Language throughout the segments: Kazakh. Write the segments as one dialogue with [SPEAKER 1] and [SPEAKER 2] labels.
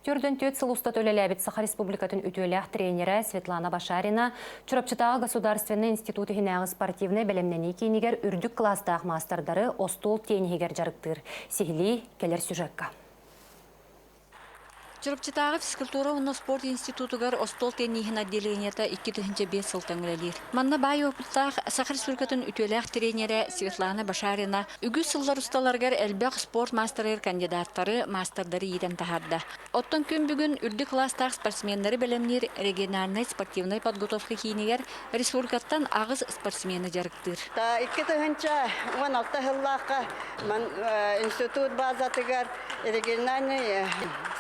[SPEAKER 1] Түрден төт сылуста төлеләбет Саха Республикатын үтөләк тренері Светлана Башарина Чурапчытағы Государственный институты хинағы спортивный бәлемнені кейнігер үрдік класстағы мастардары остол тенігер жарықтыр. Сихили келер сюжетка.
[SPEAKER 2] Чурапчытағы физкультура уна спорт институтугар остол теннихин отделениета 2005 сылтан өлелер. Манна бай опыттақ Саха Республикатын үтөләк тренері Светлана Башарина үгіз сыллар ұсталаргар әлбәқ спорт мастерер кандидаттары мастардары еден тахарда. Оттон күн бүгін үрді класстағы спортсмендері бәлемнер региональный спортивный подготовка кейінегер республикаттан ағыз спортсмені жарықтыр.
[SPEAKER 3] 2016 жыллаққа институт базатыгар региональный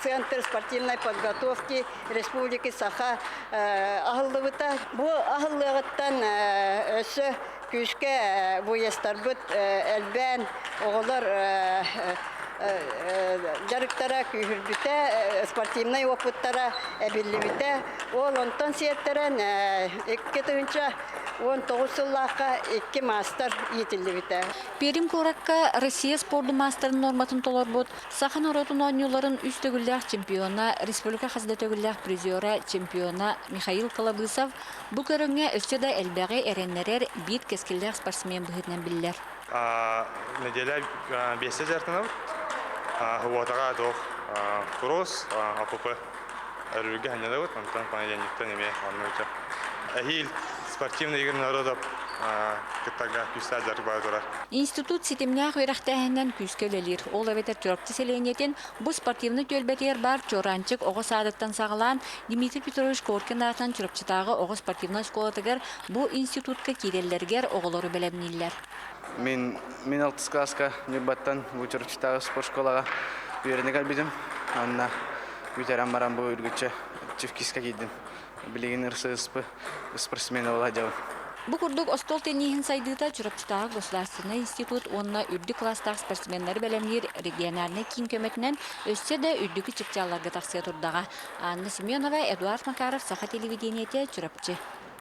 [SPEAKER 3] центр спортивной подготовки Республики Саха ахыллыбыта. Бу ахыллыгыттан өсі күшке буястарбыт әлбән оғылар жарықтара күйірбіте, спортивный опыттара әбілібіте. Ол онтан сиеттерен 2019 жыллаққа 2 мастер етілібіте.
[SPEAKER 2] Перим Коракка Россия спорты мастерын норматын толар бот. Сахан оротун ойнуларын үстөгілдәк чемпиона, республика хазлетөгілдәк призера чемпиона Михаил Колобысов бұл көріңе өстеді әлбәғі әренлерер бит кескілдәк спортсмен бұхытнан білдер.
[SPEAKER 4] Неделя 5 жартына Хуатага тоқ кросс, АПП әрілге әнеді өт, онтан понедельниктен еме арнойча. Әхил спортивный егір народап кіттарға күстәл жарық бар тұрар.
[SPEAKER 2] Институт сетемнәқ өрәқтәһінен күскөлелер. Ол әветер түрапты селенетін бұл спортивны төлбәтер бар чоранчык оғы садыктан сағылан Дмитрий Петрович Коркин атын түрапчытағы оғы спортивны школатығыр бұл институтқа кереллергер оғылары бәлемнелер.
[SPEAKER 5] Мен 6 класска небаттан Чурапчытағы спорт школаға үйерінігер бедім. Анна үйтерен баран бұл үргітші чевкисқа кейдім. Білеген ұрсы спортсмені ола жауын.
[SPEAKER 2] Бұл күрдік остол теннихин сайдыта Чурапчытағы Государственный институт онына үрді класстағы спортсменлер бәлемлер региональный кин көмөтінен өссе де үрдікі чепчаларға тақсия тұрдаға. Анна Семенова, Эдуард Макаров, Саха телевидениете, Чурапчы.